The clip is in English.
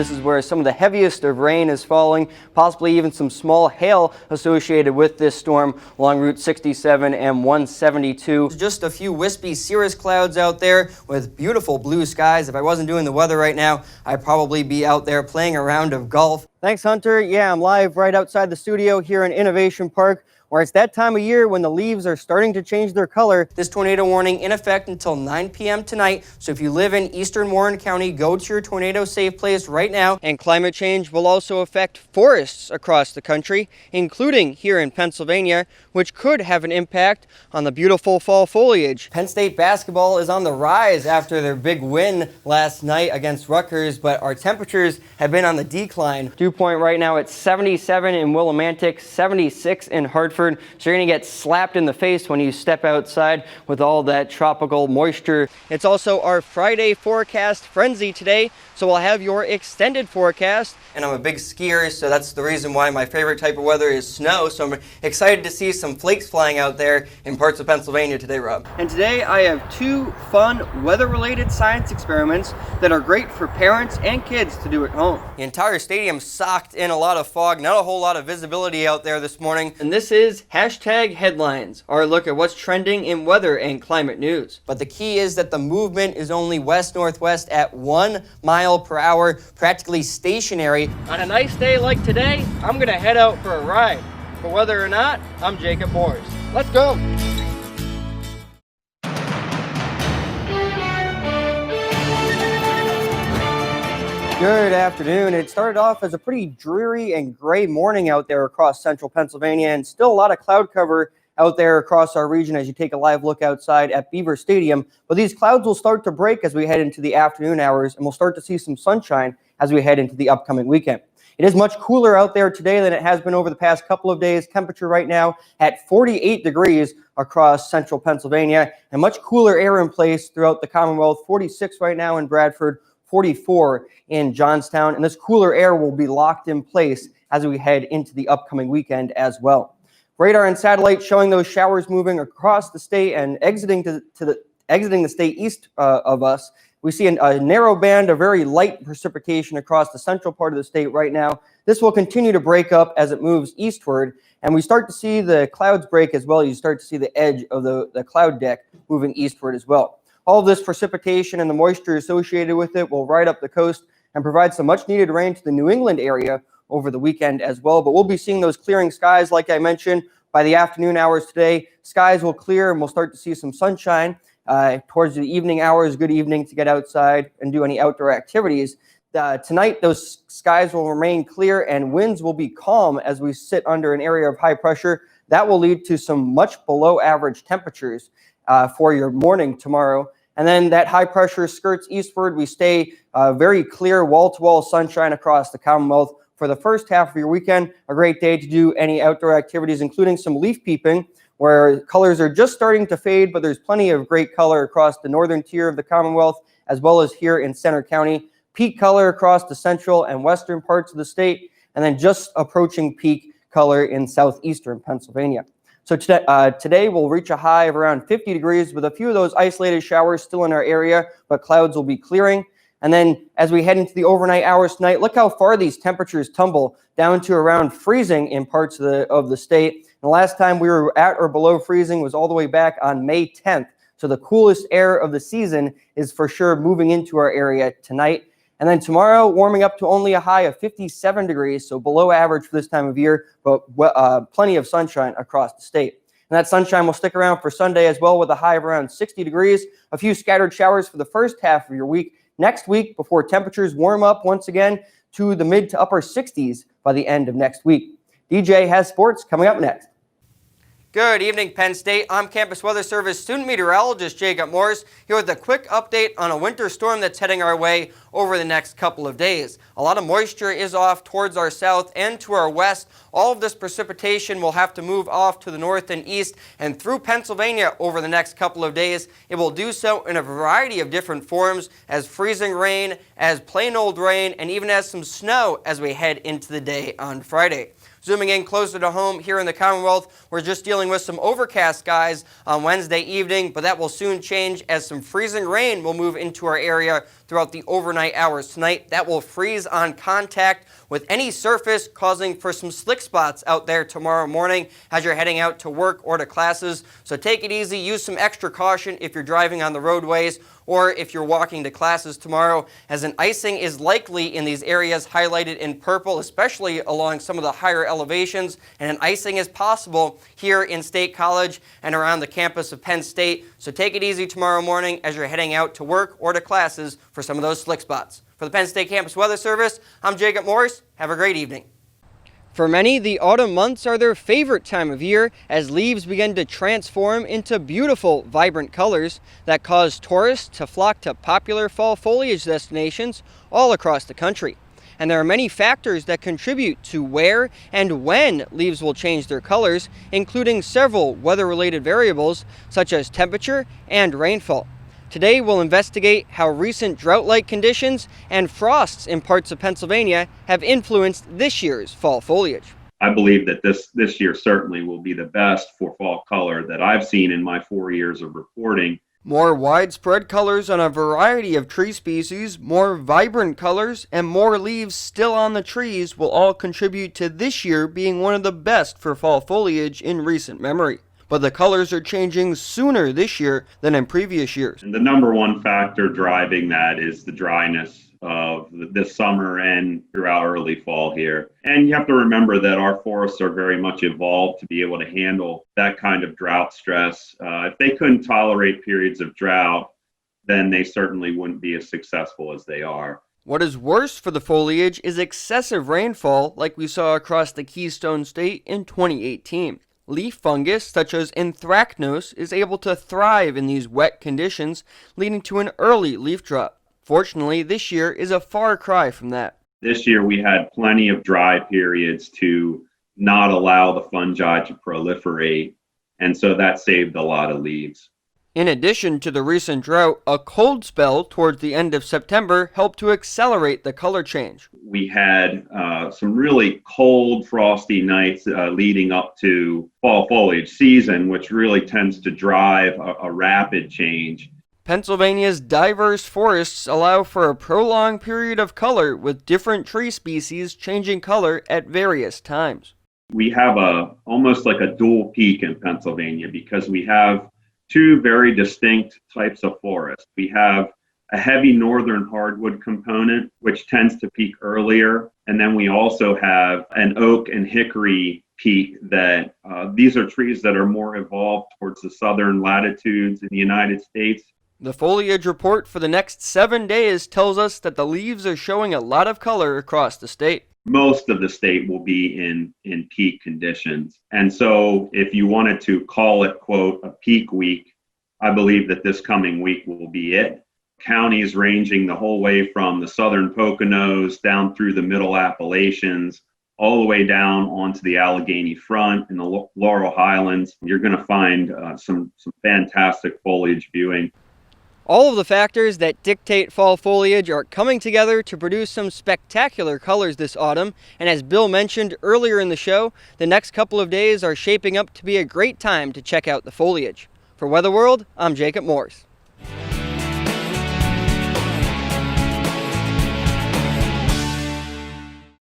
This is where some of the heaviest of rain is falling, possibly even some small hail associated with this storm along Route 67 and 172. Just a few wispy cirrus clouds out there with beautiful blue skies. If I wasn't doing the weather right now, I'd probably be out there playing a round of golf. Thanks, Hunter. Yeah, I'm live right outside the studio here in Innovation Park, where it's that time of year when the leaves are starting to change their color. This tornado warning in effect until 9 p.m. tonight. So if you live in eastern Warren County, go to your tornado safe place right now. And climate change will also affect forests across the country, including here in Pennsylvania, which could have an impact on the beautiful fall foliage. Penn State basketball is on the rise after their big win last night against Rutgers, but our temperatures have been on the decline. Dew point right now at 77 in Willimantic, 76 in Hartford. So you're going to get slapped in the face when you step outside with all that tropical moisture. It's also our Friday forecast frenzy today, so we'll have your extended forecast. And I'm a big skier, so that's the reason why my favorite type of weather is snow. So I'm excited to see some flakes flying out there in parts of Pennsylvania today, Rob. And today I have two fun weather-related science experiments that are great for parents and kids to do at home. The entire stadium socked in a lot of fog, not a whole lot of visibility out there this morning. And this is hashtag headlines, our look at what's trending in weather and climate news. But the key is that the movement is only west-northwest at 1 mile per hour, practically stationary. On a nice day like today, I'm gonna head out for a ride. But whether or not, I'm Jacob Morse. Let's go. Good afternoon. It started off as a pretty dreary and gray morning out there across central Pennsylvania, and still a lot of cloud cover out there across our region as you take a live look outside at Beaver Stadium. But these clouds will start to break as we head into the afternoon hours, and we'll start to see some sunshine as we head into the upcoming weekend. It is much cooler out there today than it has been over the past couple of days. Temperature right now at 48 degrees across central Pennsylvania, and much cooler air in place throughout the Commonwealth. 46 right now in Bradford, 44 in Johnstown, and this cooler air will be locked in place as we head into the upcoming weekend as well. Radar and satellite showing those showers moving across the state and exiting the state east of us. We see a narrow band of very light precipitation across the central part of the state right now. This will continue to break up as it moves eastward, and we start to see the clouds break as well. You start to see the edge of the cloud deck moving eastward as well. All of this precipitation and the moisture associated with it will ride up the coast and provide some much needed rain to the New England area over the weekend as well. But we'll be seeing those clearing skies, like I mentioned, by the afternoon hours today. Skies will clear and we'll start to see some sunshine towards the evening hours. Good evening to get outside and do any outdoor activities. Tonight, those skies will remain clear and winds will be calm as we sit under an area of high pressure. That will lead to some much below average temperatures for your morning tomorrow. And then that high pressure skirts eastward. We stay very clear wall-to-wall sunshine across the Commonwealth for the first half of your weekend. A great day to do any outdoor activities, including some leaf peeping, where colors are just starting to fade, but there's plenty of great color across the northern tier of the Commonwealth, as well as here in Center County. Peak color across the central and western parts of the state, and then just approaching peak color in southeastern Pennsylvania. So today we'll reach a high of around 50 degrees with a few of those isolated showers still in our area, but clouds will be clearing. And then as we head into the overnight hours tonight, look how far these temperatures tumble down to around freezing in parts of the state. And the last time we were at or below freezing was all the way back on May 10th. So the coolest air of the season is for sure moving into our area tonight. And then tomorrow, warming up to only a high of 57 degrees, so below average for this time of year, but plenty of sunshine across the state. And that sunshine will stick around for Sunday as well with a high of around 60 degrees. A few scattered showers for the first half of your week. Next week, before temperatures warm up once again to the mid to upper 60s by the end of next week. DJ has sports coming up next. Good evening, Penn State. I'm Campus Weather Service student meteorologist Jacob Morse here with a quick update on a winter storm that's heading our way over the next couple of days. A lot of moisture is off towards our south and to our west. All of this precipitation will have to move off to the north and east and through Pennsylvania over the next couple of days. It will do so in a variety of different forms, as freezing rain, as plain old rain, and even as some snow as we head into the day on Friday. Zooming in closer to home here in the Commonwealth, we're just dealing with some overcast skies on Wednesday evening, but that will soon change as some freezing rain will move into our area throughout the overnight hours tonight. That will freeze on contact with any surface, causing for some slick spots out there tomorrow morning as you're heading out to work or to classes. So take it easy, use some extra caution if you're driving on the roadways or if you're walking to classes tomorrow, as an icing is likely in these areas highlighted in purple, especially along some of the higher elevations, and an icing is possible here in State College and around the campus of Penn State. So take it easy tomorrow morning as you're heading out to work or to classes for some of those slick spots. For the Penn State Campus Weather Service, I'm Jacob Morse. Have a great evening. For many, the autumn months are their favorite time of year as leaves begin to transform into beautiful, vibrant colors that cause tourists to flock to popular fall foliage destinations all across the country. And there are many factors that contribute to where and when leaves will change their colors, including several weather-related variables such as temperature and rainfall. Today, we'll investigate how recent drought-like conditions and frosts in parts of Pennsylvania have influenced this year's fall foliage. I believe that this year certainly will be the best for fall color that I've seen in my 4 years of reporting. More widespread colors on a variety of tree species, more vibrant colors, and more leaves still on the trees will all contribute to this year being one of the best for fall foliage in recent memory. But the colors are changing sooner this year than in previous years. And the number one factor driving that is the dryness of this summer and throughout early fall here. And you have to remember that our forests are very much evolved to be able to handle that kind of drought stress. If they couldn't tolerate periods of drought, then they certainly wouldn't be as successful as they are. What is worse for the foliage is excessive rainfall like we saw across the Keystone State in 2018. Leaf fungus, such as anthracnose, is able to thrive in these wet conditions, leading to an early leaf drop. Fortunately, this year is a far cry from that. This year we had plenty of dry periods to not allow the fungi to proliferate, and so that saved a lot of leaves. In addition to the recent drought, a cold spell towards the end of September helped to accelerate the color change. We had some really cold, frosty nights leading up to fall foliage season, which really tends to drive a rapid change. Pennsylvania's diverse forests allow for a prolonged period of color, with different tree species changing color at various times. We have almost like a dual peak in Pennsylvania because we have two very distinct types of forest. We have a heavy northern hardwood component, which tends to peak earlier. And then we also have an oak and hickory peak that these are trees that are more evolved towards the southern latitudes in the United States. The foliage report for the next 7 days tells us that the leaves are showing a lot of color across the state. Most of the state will be in peak conditions. And so if you wanted to call it, quote, a peak week, I believe that this coming week will be it. Counties ranging the whole way from the southern Poconos down through the middle Appalachians, all the way down onto the Allegheny front and the Laurel Highlands. You're going to find some fantastic foliage viewing. All of the factors that dictate fall foliage are coming together to produce some spectacular colors this autumn, and as Bill mentioned earlier in the show, the next couple of days are shaping up to be a great time to check out the foliage. For Weather World, I'm Jacob Morse.